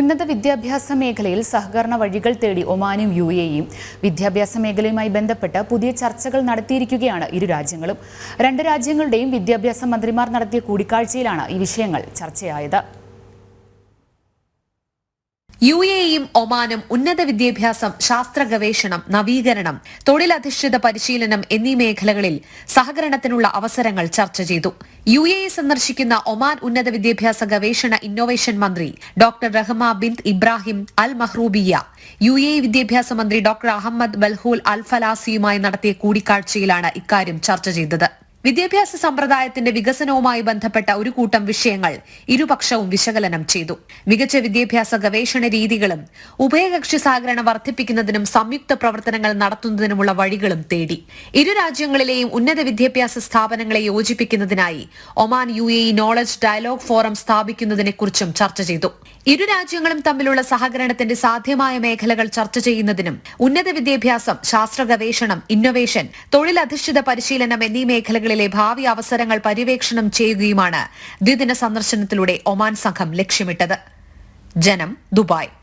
ഉന്നത വിദ്യാഭ്യാസ മേഖലയിൽ സഹകരണ വഴികൾ തേടി ഒമാനും UAEയും വിദ്യാഭ്യാസ മേഖലയുമായി ബന്ധപ്പെട്ട് പുതിയ ചർച്ചകൾ നടത്തിയിരിക്കുകയാണ് ഇരു രാജ്യങ്ങളും. രണ്ട് രാജ്യങ്ങളുടെയും വിദ്യാഭ്യാസ മന്ത്രിമാർ നടത്തിയ കൂടിക്കാഴ്ചയിലാണ് ഈ വിഷയങ്ങൾ ചർച്ചയായത്. UAEയും ഒമാനും ഉന്നത വിദ്യാഭ്യാസം, ശാസ്ത്ര ഗവേഷണം, നവീകരണം, തൊഴിലധിഷ്ഠിത പരിശീലനം എന്നീ മേഖലകളിൽ സഹകരണത്തിനുള്ള അവസരങ്ങൾ ചർച്ച ചെയ്തു. UAE സന്ദർശിക്കുന്ന ഒമാൻ ഉന്നത വിദ്യാഭ്യാസ ഗവേഷണ ഇന്നോവേഷൻ മന്ത്രി ഡോക്ടർ റഹ്മ ബിന്ത് ഇബ്രാഹിം അൽ മഹ്റൂബിയ UAE വിദ്യാഭ്യാസ മന്ത്രി ഡോക്ടർ അഹമ്മദ് ബൽഹൂൽ അൽ ഫലാസിയുമായി നടത്തിയ കൂടിക്കാഴ്ചയിലാണ് ഇക്കാര്യം ചർച്ച ചെയ്തത്. വിദ്യാഭ്യാസ സമ്പ്രദായത്തിന്റെ വികസനവുമായി ബന്ധപ്പെട്ട ഒരു കൂട്ടം വിഷയങ്ങൾ ഇരുപക്ഷവും വിശകലനം ചെയ്തു. മികച്ച വിദ്യാഭ്യാസ ഗവേഷണ രീതികളും ഉഭയകക്ഷി സഹകരണം വർദ്ധിപ്പിക്കുന്നതിനും സംയുക്ത പ്രവർത്തനങ്ങൾ നടത്തുന്നതിനുമുള്ള വഴികളും തേടി. ഇരു രാജ്യങ്ങളിലെയും ഉന്നത വിദ്യാഭ്യാസ സ്ഥാപനങ്ങളെ യോജിപ്പിക്കുന്നതിനായി Oman UAE knowledge dialogue forum സ്ഥാപിക്കുന്നതിനെക്കുറിച്ചും ചർച്ച ചെയ്തു. ഇരു രാജ്യങ്ങളും തമ്മിലുള്ള സഹകരണത്തിന്റെ സാധ്യമായ മേഖലകൾ ചർച്ച ചെയ്യുന്നതിനും ഉന്നത വിദ്യാഭ്യാസം, ശാസ്ത്ര ഗവേഷണം, ഇന്നൊവേഷൻ, തൊഴിലധിഷ്ഠിത പരിശീലനം എന്നീ മേഖലകളിലെ ഭാവി അവസരങ്ങൾ പര്യവേക്ഷണം ചെയ്യുകയുമാണ് ദ്വിദിന സന്ദർശനത്തിലൂടെ ഒമാൻ സംഘം ലക്ഷ്യമിട്ടത്. ജനം, ദുബായ്.